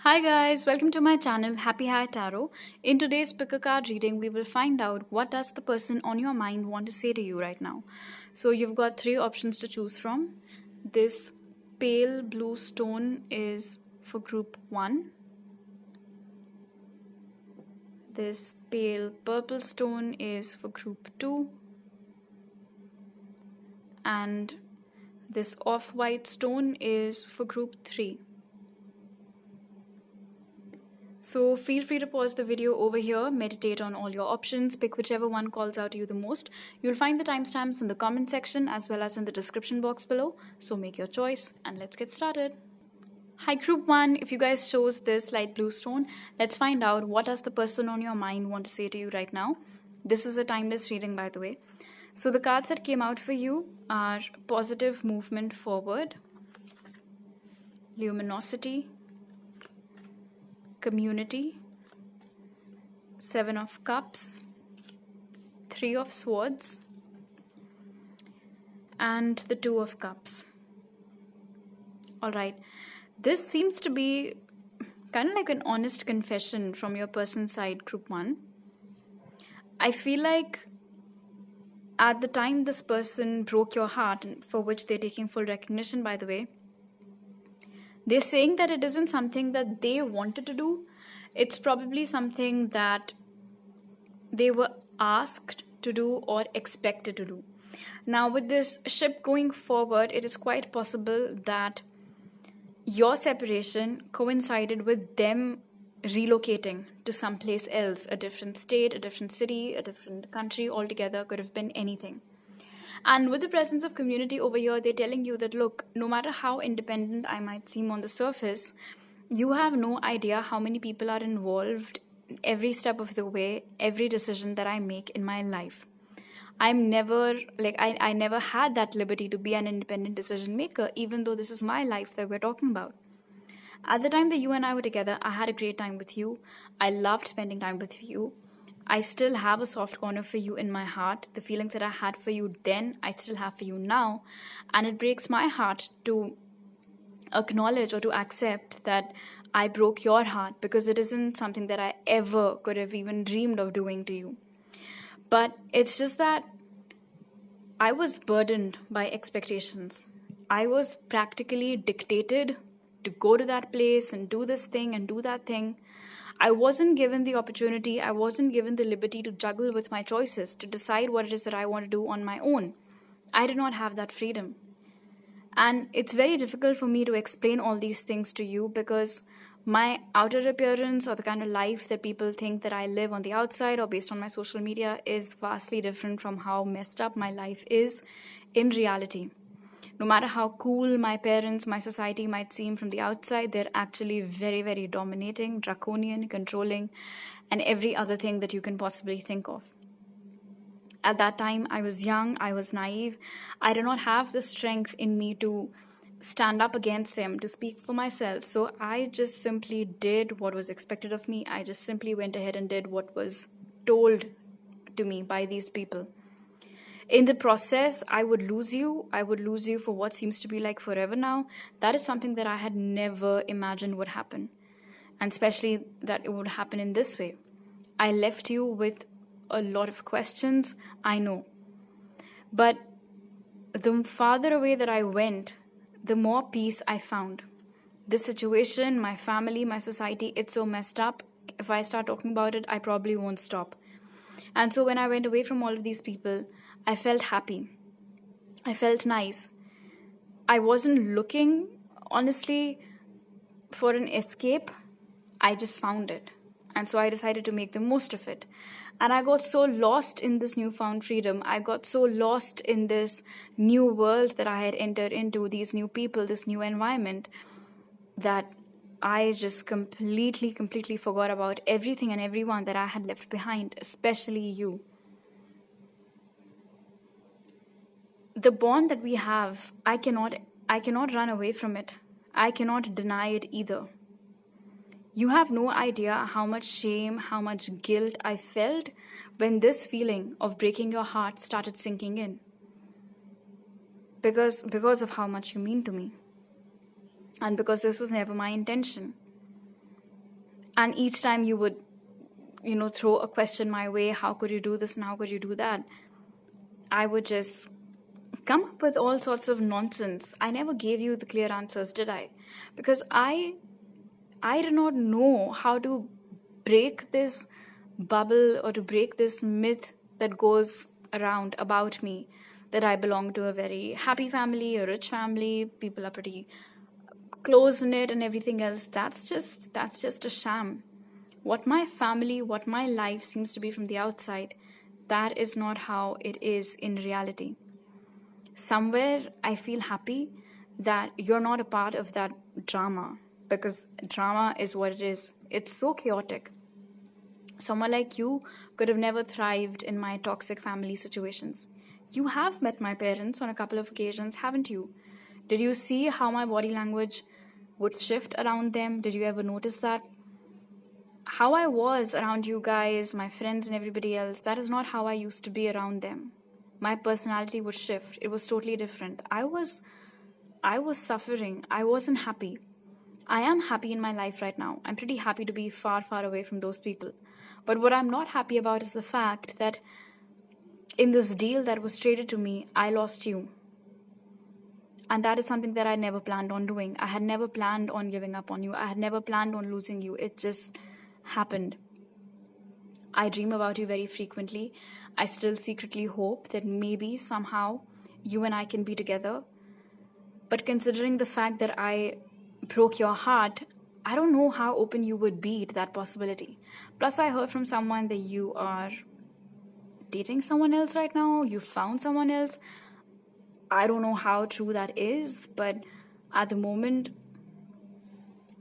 Hi guys, welcome to my channel Happy High Tarot. In today's pick a card reading, we will find out what does the person on your mind want to say to you right now. So you've got three options to choose from. This pale blue stone is for group 1. This pale purple stone is for group 2. And this off-white stone is for group 3. So feel free to pause the video over here, meditate on all your options, pick whichever one calls out to you the most. You'll find the timestamps in the comment section as well as in the description box below. So make your choice and let's get started. Hi group 1, if you guys chose this light blue stone, let's find out what does the person on your mind want to say to you right now. This is a timeless reading, by the way. So the cards that came out for you are positive movement forward, luminosity, community, 7 of cups, 3 of swords, and the 2 of cups. Alright, this seems to be kind of like an honest confession from your person's side, group 1. I feel like at the time this person broke your heart, for which they're taking full recognition, by the way, they're saying that it isn't something that they wanted to do. It's probably something that they were asked to do or expected to do. Now, with this ship going forward, it is quite possible that your separation coincided with them relocating to someplace else, a different state, a different city, a different country altogether, could have been anything. And with the presence of community over here, they're telling you that, look, no matter how independent I might seem on the surface, you have no idea how many people are involved every step of the way, every decision that I make in my life. I'm never, I never had that liberty to be an independent decision maker, even though this is my life that we're talking about. At the time that you and I were together, I had a great time with you. I loved spending time with you. I still have a soft corner for you in my heart. The feelings that I had for you then, I still have for you now. And it breaks my heart to acknowledge or to accept that I broke your heart, because it isn't something that I ever could have even dreamed of doing to you. But it's just that I was burdened by expectations. I was practically dictated to go to that place and do this thing and do that thing. I wasn't given the opportunity, I wasn't given the liberty to juggle with my choices, to decide what it is that I want to do on my own. I did not have that freedom. And it's very difficult for me to explain all these things to you, because my outer appearance or the kind of life that people think that I live on the outside or based on my social media is vastly different from how messed up my life is in reality. No matter how cool my parents, my society might seem from the outside, they're actually very, very dominating, draconian, controlling, and every other thing that you can possibly think of. At that time, I was young, I was naive. I did not have the strength in me to stand up against them, to speak for myself. So I just simply did what was expected of me. I just simply went ahead and did what was told to me by these people. In the process, I would lose you. I would lose you for what seems to be like forever now. That is something that I had never imagined would happen. And especially that it would happen in this way. I left you with a lot of questions, I know. But the farther away that I went, the more peace I found. This situation, my family, my society, it's so messed up. If I start talking about it, I probably won't stop. And so when I went away from all of these people, I felt happy. I felt nice. I wasn't looking, honestly, for an escape. I just found it. And so I decided to make the most of it. And I got so lost in this newfound freedom. I got so lost in this new world that I had entered into, these new people, this new environment, that I just completely forgot about everything and everyone that I had left behind, especially you. The bond that we have, I cannot run away from it. I cannot deny it either. You have no idea how much shame, how much guilt I felt when this feeling of breaking your heart started sinking in. Because of how much you mean to me. And because this was never my intention. And each time you would, throw a question my way, how could you do this and how could you do that? I would just come up with all sorts of nonsense. I never gave you the clear answers, did I? Because I do not know how to break this bubble or to break this myth that goes around about me, that I belong to a very happy family, a rich family, people are pretty close knit and everything else. That's just a sham. What my family, what my life seems to be from the outside, that is not how it is in reality. Somewhere I feel happy that you're not a part of that drama, because drama is what it is. It's so chaotic. Someone like you could have never thrived in my toxic family situations. You have met my parents on a couple of occasions, haven't you? Did you see how my body language would shift around them? Did you ever notice that? How I was around you guys, my friends and everybody else, that is not how I used to be around them. My personality would shift. It was totally different. I was suffering. I wasn't happy. I am happy in my life right now. I'm pretty happy to be far, far away from those people. But what I'm not happy about is the fact that in this deal that was traded to me, I lost you. And that is something that I never planned on doing. I had never planned on giving up on you. I had never planned on losing you. It just happened. I dream about you very frequently. I still secretly hope that maybe somehow you and I can be together. But considering the fact that I broke your heart, I don't know how open you would be to that possibility. Plus, I heard from someone that you are dating someone else right now. You found someone else. I don't know how true that is, but at the moment,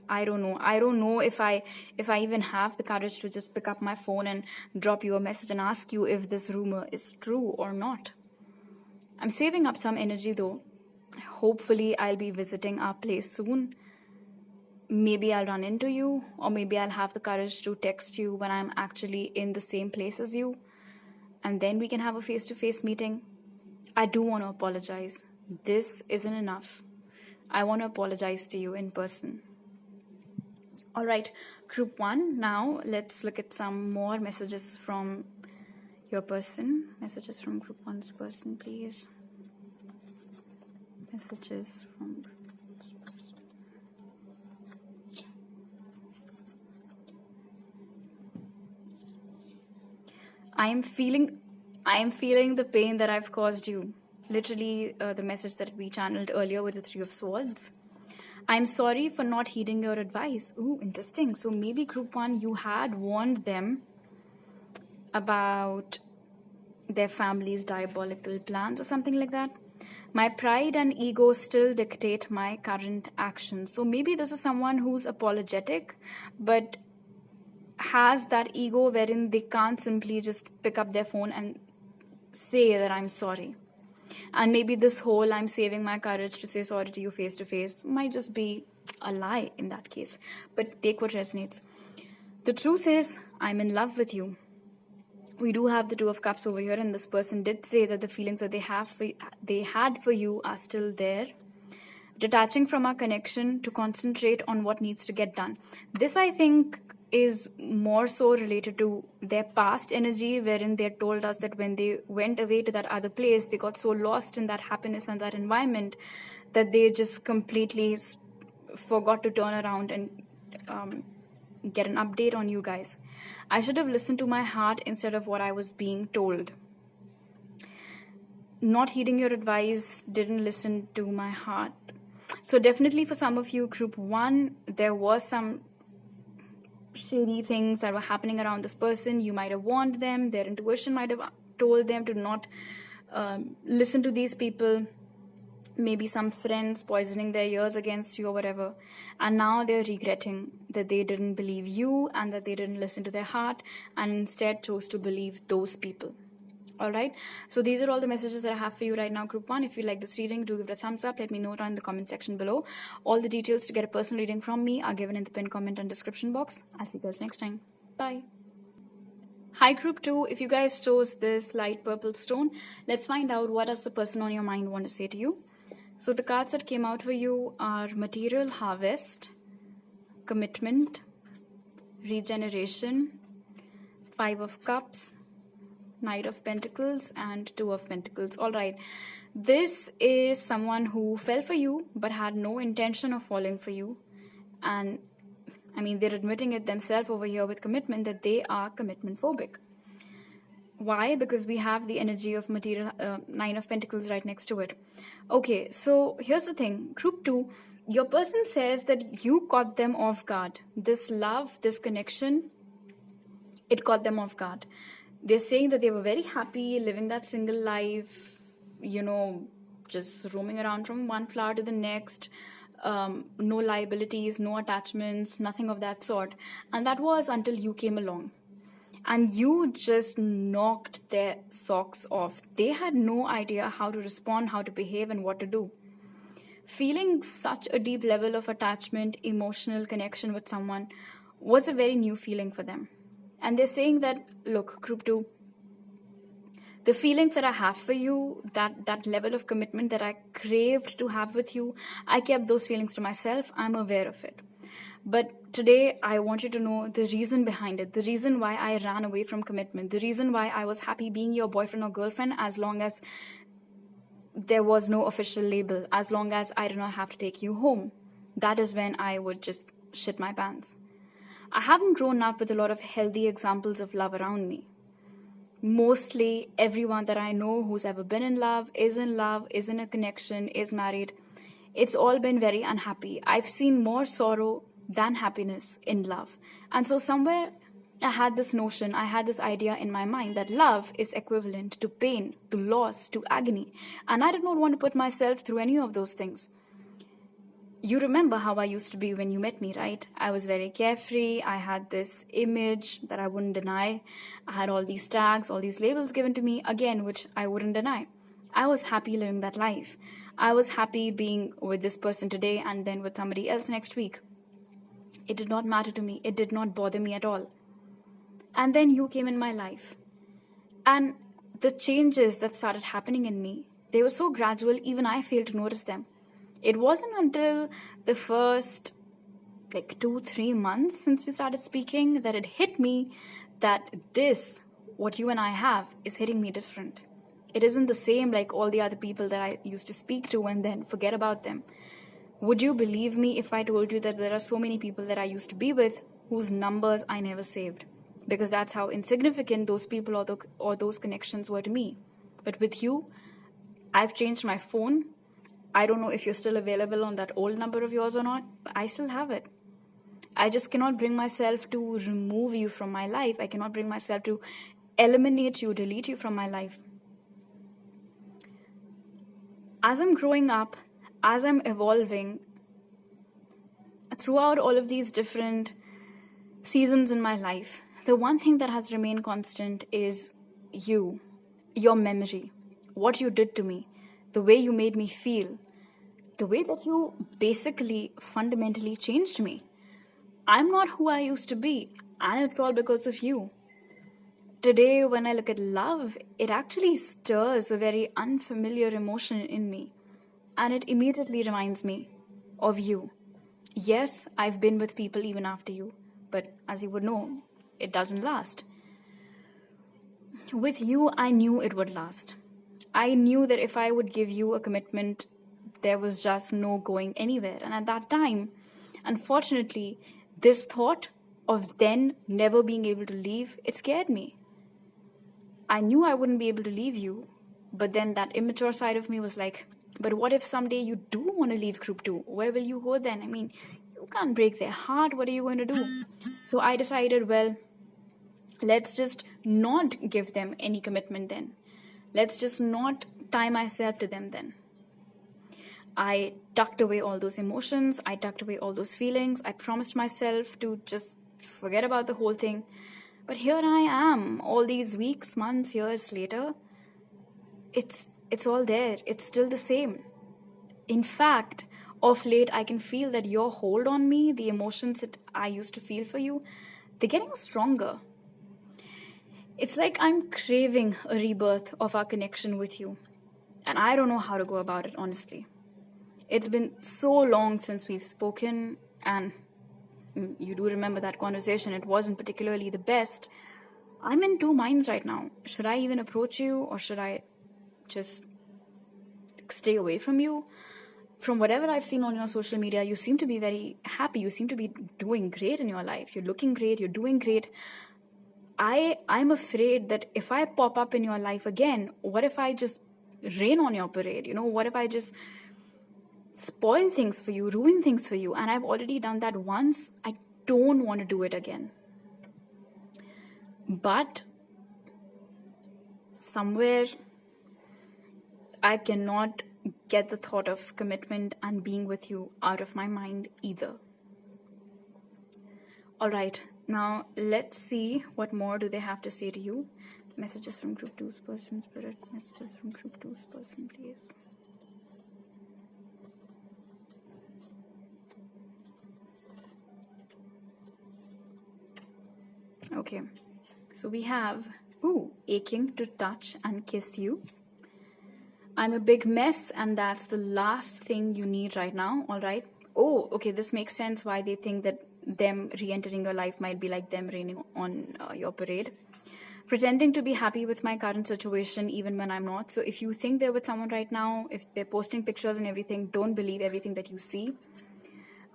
I don't know. I don't know if I even have the courage to just pick up my phone and drop you a message and ask you if this rumor is true or not. I'm saving up some energy though. Hopefully, I'll be visiting our place soon. Maybe I'll run into you, or maybe I'll have the courage to text you when I'm actually in the same place as you, and then we can have a face-to-face meeting. I do want to apologize. This isn't enough. I want to apologize to you in person. All right, group 1. Now let's look at some more messages from your person. Messages from group 1's person, please. Messages from group 1's person. I am feeling the pain that I've caused you. Literally, the message that we channeled earlier with the 3 of Swords. I'm sorry for not heeding your advice. Ooh, interesting. So maybe group 1, you had warned them about their family's diabolical plans or something like that. My pride and ego still dictate my current actions. So maybe this is someone who's apologetic, but has that ego wherein they can't simply just pick up their phone and say that I'm sorry. And maybe this whole I'm saving my courage to say sorry to you face to face might just be a lie in that case. But take what resonates. The truth is, I'm in love with you. We do have the 2 of Cups over here, and this person did say that the feelings that they had for you are still there. Detaching from our connection to concentrate on what needs to get done. This, I think, is more so related to their past energy, wherein they told us that when they went away to that other place, they got so lost in that happiness and that environment that they just completely forgot to turn around and get an update on you guys. I should have listened to my heart instead of what I was being told. Not heeding your advice, didn't listen to my heart. So definitely for some of you, group 1, there was some shady things that were happening around this person. You might have warned them. Their intuition might have told them to not listen to these people. Maybe some friends poisoning their ears against you or whatever. And now they're regretting that they didn't believe you and that they didn't listen to their heart and instead chose to believe those people. All right, so these are all the messages that I have for you right now, group 1. If you like this reading, do give it a thumbs up. Let me know down in the comment section below. All the details to get a personal reading from me are given in the pinned comment and description box. I'll see you guys next time. Bye. Hi, group 2. If you guys chose this light purple stone, let's find out what does the person on your mind want to say to you. So the cards that came out for you are material harvest, commitment, regeneration, 5 of Cups, Knight of Pentacles, and 2 of Pentacles. All right. This is someone who fell for you but had no intention of falling for you. And I mean, they're admitting it themselves over here with commitment that they are commitment phobic. Why? Because we have the energy of material 9 of Pentacles right next to it. Okay, so here's the thing. Group 2, your person says that you caught them off guard. This love, this connection, it caught them off guard. They're saying that they were very happy living that single life, you know, just roaming around from one flower to the next, no liabilities, no attachments, nothing of that sort. And that was until you came along. And you just knocked their socks off. They had no idea how to respond, how to behave, and what to do. Feeling such a deep level of attachment, emotional connection with someone was a very new feeling for them. And they're saying that, look, group 2, the feelings that I have for you, that level of commitment that I craved to have with you, I kept those feelings to myself. I'm aware of it. But today, I want you to know the reason behind it, the reason why I ran away from commitment, the reason why I was happy being your boyfriend or girlfriend as long as there was no official label, as long as I did not have to take you home. That is when I would just shit my pants. I haven't grown up with a lot of healthy examples of love around me. Mostly everyone that I know who's ever been in love, is in a connection, is married. It's all been very unhappy. I've seen more sorrow than happiness in love. And so somewhere I had this notion, I had this idea in my mind that love is equivalent to pain, to loss, to agony. And I did not want to put myself through any of those things. You remember how I used to be when you met me, right? I was very carefree. I had this image that I wouldn't deny. I had all these tags, all these labels given to me, again, which I wouldn't deny. I was happy living that life. I was happy being with this person today and then with somebody else next week. It did not matter to me. It did not bother me at all. And then you came in my life. And the changes that started happening in me, they were so gradual, even I failed to notice them. It wasn't until the first 2-3 months since we started speaking that it hit me that this, what you and I have, is hitting me different. It isn't the same like all the other people that I used to speak to and then forget about them. Would you believe me if I told you that there are so many people that I used to be with whose numbers I never saved? Because that's how insignificant those people or those connections were to me. But with you, I've changed my phone. I don't know if you're still available on that old number of yours or not, but I still have it. I just cannot bring myself to remove you from my life. I cannot bring myself to eliminate you, delete you from my life. As I'm growing up, as I'm evolving, throughout all of these different seasons in my life, the one thing that has remained constant is you, your memory, what you did to me, the way you made me feel, the way that you basically fundamentally changed me. I'm not who I used to be, and it's all because of you. Today, when I look at love, it actually stirs a very unfamiliar emotion in me, and it immediately reminds me of you. Yes, I've been with people even after you, but as you would know, it doesn't last. With you, I knew it would last. I knew that if I would give you a commitment, there was just no going anywhere. And at that time, unfortunately, this thought of then never being able to leave, it scared me. I knew I wouldn't be able to leave you, but then that immature side of me was like, but what if someday you do want to leave group 2? Where will you go then? I mean, you can't break their heart. What are you going to do? So I decided, well, let's just not give them any commitment then. Let's just not tie myself to them then. I tucked away all those emotions. I tucked away all those feelings. I promised myself to just forget about the whole thing. But here I am, all these weeks, months, years later. It's all there. It's still the same. In fact, of late, I can feel that your hold on me, the emotions that I used to feel for you, they're getting stronger. It's like I'm craving a rebirth of our connection with you. And I don't know how to go about it, honestly. It's been so long since we've spoken, and you do remember that conversation. It wasn't particularly the best. I'm in two minds right now. Should I even approach you, or should I just stay away from you? From whatever I've seen on your social media, you seem to be very happy. You seem to be doing great in your life. You're looking great. You're doing great. I'm afraid that if I pop up in your life again, what if I just rain on your parade? What if I just spoil things for you, ruin things for you? And I've already done that once. I don't want to do it again. But somewhere I cannot get the thought of commitment and being with you out of my mind either. All right, now let's see what more do they have to say to you. Messages from group 2's person, spirit. Messages from group 2's person, please. Okay, so we have aching to touch and kiss you. I'm a big mess, and that's the last thing you need right now. All right. Oh, okay, this makes sense why they think that them re-entering your life might be like them raining on your parade. Pretending to be happy with my current situation even when I'm not. So if you think they're with someone right now, if they're posting pictures and everything, don't believe everything that you see.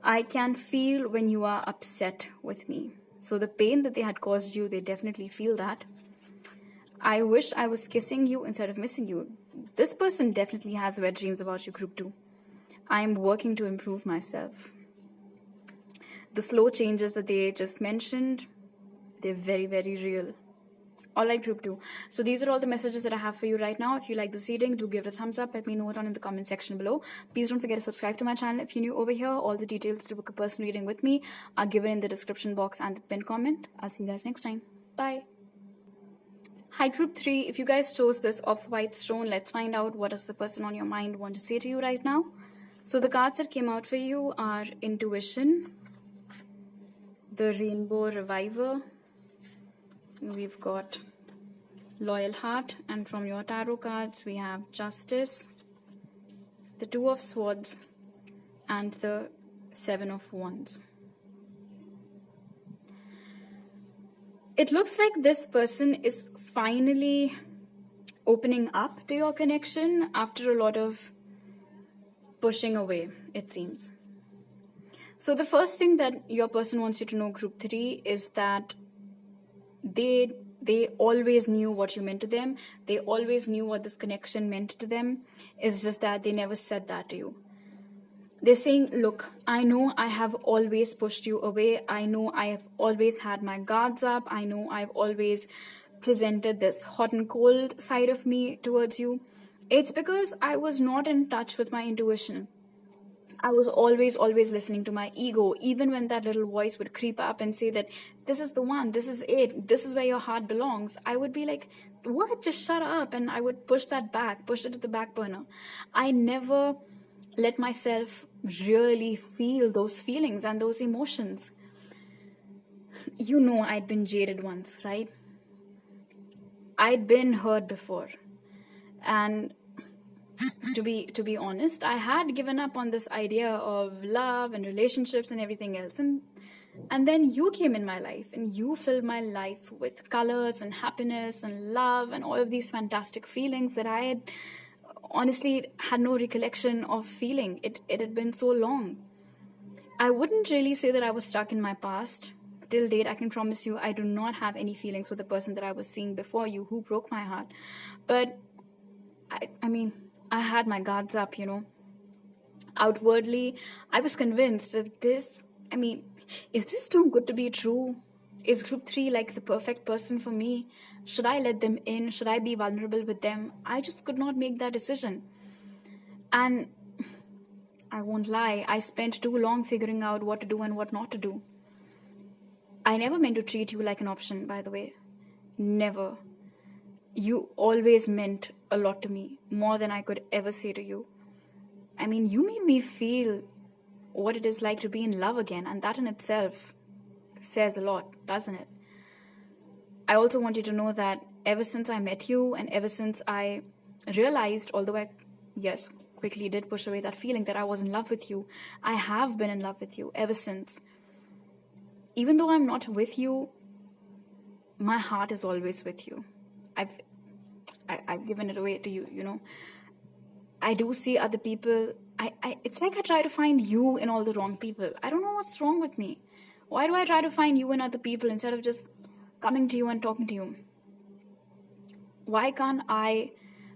I can feel when you are upset with me. So the pain that they had caused you, they definitely feel that. I wish I was kissing you instead of missing you. This person definitely has wet dreams about you, group 2. I am working to improve myself. The slow changes that they just mentioned, they're very, very real. All right, group 2. So these are all the messages that I have for you right now. If you like this reading, do give it a thumbs up. Let me know it in the comment section below. Please don't forget to subscribe to my channel if you're new over here. All the details to book a personal reading with me are given in the description box and the pinned comment. I'll see you guys next time. Bye. Hi, group 3. If you guys chose this off-white stone, let's find out what does the person on your mind want to say to you right now. So the cards that came out for you are Intuition, the Rainbow Reviver, we've got Loyal Heart, and from your tarot cards we have Justice, the Two of Swords, and the Seven of Wands. It looks like this person is finally opening up to your connection after a lot of pushing away, it seems. So the first thing that your person wants you to know, group 3, is that they always knew what you meant to them. They always knew what this connection meant to them. It's just that they never said that to you. They're saying, look, I know I have always pushed you away. I know I have always had my guards up. I know I've always presented this hot and cold side of me towards you. It's because I was not in touch with my intuition. I was always listening to my ego, even when that little voice would creep up and say that this is the one, this is it, this is where your heart belongs. I would be like, what? Just shut up. And I would push that back, push it to the back burner. I never let myself really feel those feelings and those emotions. You know, I'd been jaded once, right? I'd been hurt before. And to be honest, I had given up on this idea of love and relationships and everything else. And then you came in my life and you filled my life with colors and happiness and love and all of these fantastic feelings that I had honestly had no recollection of feeling. It had been so long. I wouldn't really say that I was stuck in my past. Till date, I can promise you, I do not have any feelings for the person that I was seeing before you who broke my heart. But I mean, I had my guards up, you know. Outwardly, I was convinced that this, is this too good to be true? Is group 3 like the perfect person for me? Should I let them in? Should I be vulnerable with them? I just could not make that decision. And I won't lie, I spent too long figuring out what to do and what not to do. I never meant to treat you like an option, by the way. Never. You always meant a lot to me, more than I could ever say to you. I mean, you made me feel what it is like to be in love again, and that in itself says a lot, doesn't it? I also want you to know that ever since I met you and ever since I realized, although I, yes, quickly did push away that feeling that I was in love with you, I have been in love with you ever since. even though I'm not with you, my heart is always with you. I've given it away to you, you know. I do see other people. It's like I try to find you in all the wrong people. I don't know what's wrong with me. Why do I try to find you in other people instead of just coming to you and talking to you? Why can't I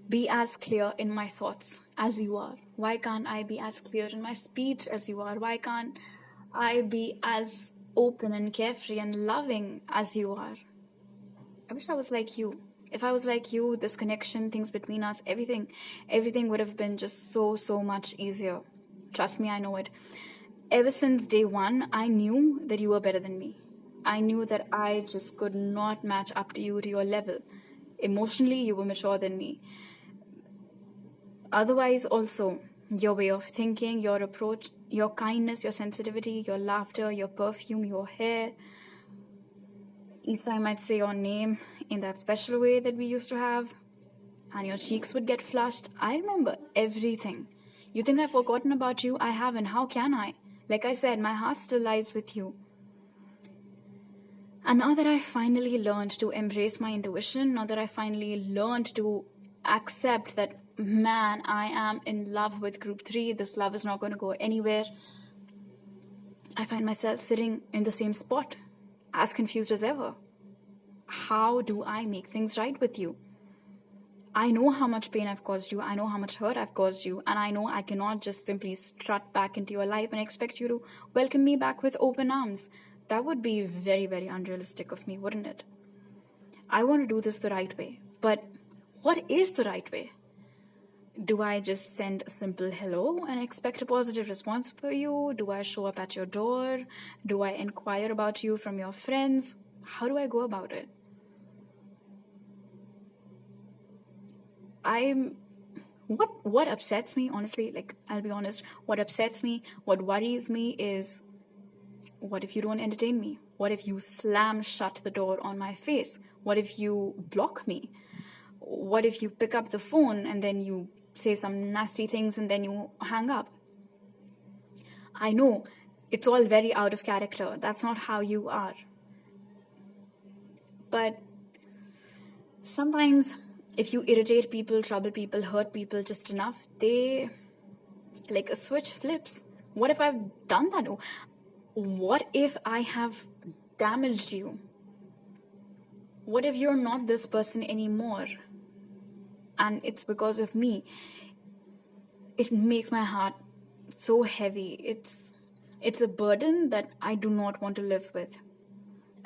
be as clear in my thoughts as you are? Why can't I be as clear in my speech as you are? Why can't I be as open and carefree and loving as you are? I wish I was like you. If I was like you, this connection, things between us, everything would have been just so much easier. Trust me, I know it. Ever since day one, I knew that you were better than me. I knew that I just could not match up to you, to your level. Emotionally, you were mature than me. Otherwise, also, your way of thinking, your approach, your kindness, your sensitivity, your laughter, your perfume, your hair. Each time I'd say your name in that special way that we used to have, and your cheeks would get flushed. I remember everything. You think I've forgotten about you? I haven't. How can I? Like I said, my heart still lies with you. And now that I finally learned to embrace my intuition, now that I finally learned to accept that, man, I am in love with group 3, this love is not going to go anywhere, I find myself sitting in the same spot, as confused as ever. How do I make things right with you? I know how much pain I've caused you, I know how much hurt I've caused you, and I know I cannot just simply strut back into your life and expect you to welcome me back with open arms. That would be very unrealistic of me, wouldn't it? I want to do this the right way, but what is the right way? Do I just send a simple hello and expect a positive response for you? Do I show up at your door? Do I inquire about you from your friends? How do I go about it? What upsets me, honestly, like, I'll be honest, what upsets me, what worries me is, what if you don't entertain me? What if you slam shut the door on my face? What if you block me? What if you pick up the phone and then you say some nasty things and then you hang up? I know it's all very out of character. That's not how you are. But sometimes if you irritate people, trouble people, hurt people just enough, they, like a switch flips. What if I've done that? What if I have damaged you? What if you're not this person anymore? And it's because of me. It makes my heart so heavy. It's a burden that I do not want to live with.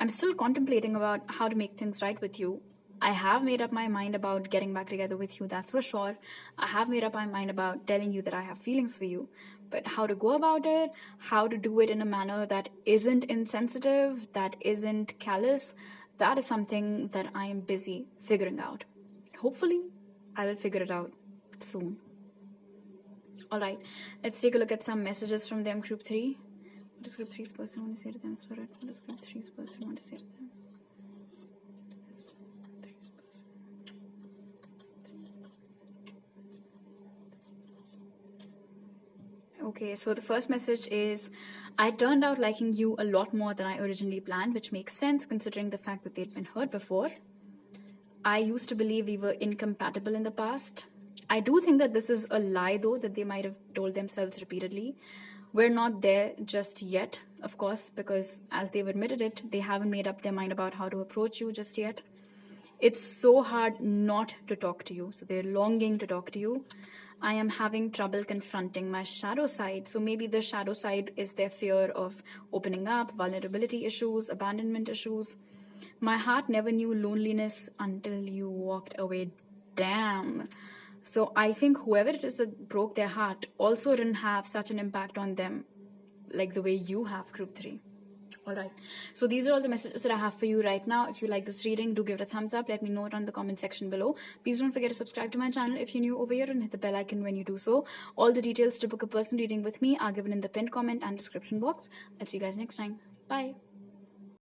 I'm still contemplating about how to make things right with you. I have made up my mind about getting back together with you, that's for sure. I have made up my mind about telling you that I have feelings for you. But how to go about it, how to do it in a manner that isn't insensitive, that isn't callous, that is something that I am busy figuring out. Hopefully, I will figure it out soon. Alright, let's take a look at some messages from them, group 3. What does group 3's person want to say to them, Spirit? What does group 3's person want to say to them? Okay, so the first message is, I turned out liking you a lot more than I originally planned, which makes sense considering the fact that they'd been hurt before. I used to believe we were incompatible in the past. I do think that this is a lie, though, that they might have told themselves repeatedly. We're not there just yet, of course, because as they've admitted it, they haven't made up their mind about how to approach you just yet. It's so hard not to talk to you, so they're longing to talk to you. I am having trouble confronting my shadow side. So maybe the shadow side is their fear of opening up, vulnerability issues, abandonment issues. My heart never knew loneliness until you walked away. Damn. So I think whoever it is that broke their heart also didn't have such an impact on them like the way you have, group 3. Alright, so these are all the messages that I have for you right now. If you like this reading, do give it a thumbs up. Let me know it on the comment section below. Please don't forget to subscribe to my channel if you're new over here and hit the bell icon when you do so. All the details to book a personal reading with me are given in the pinned comment and description box. I'll see you guys next time. Bye.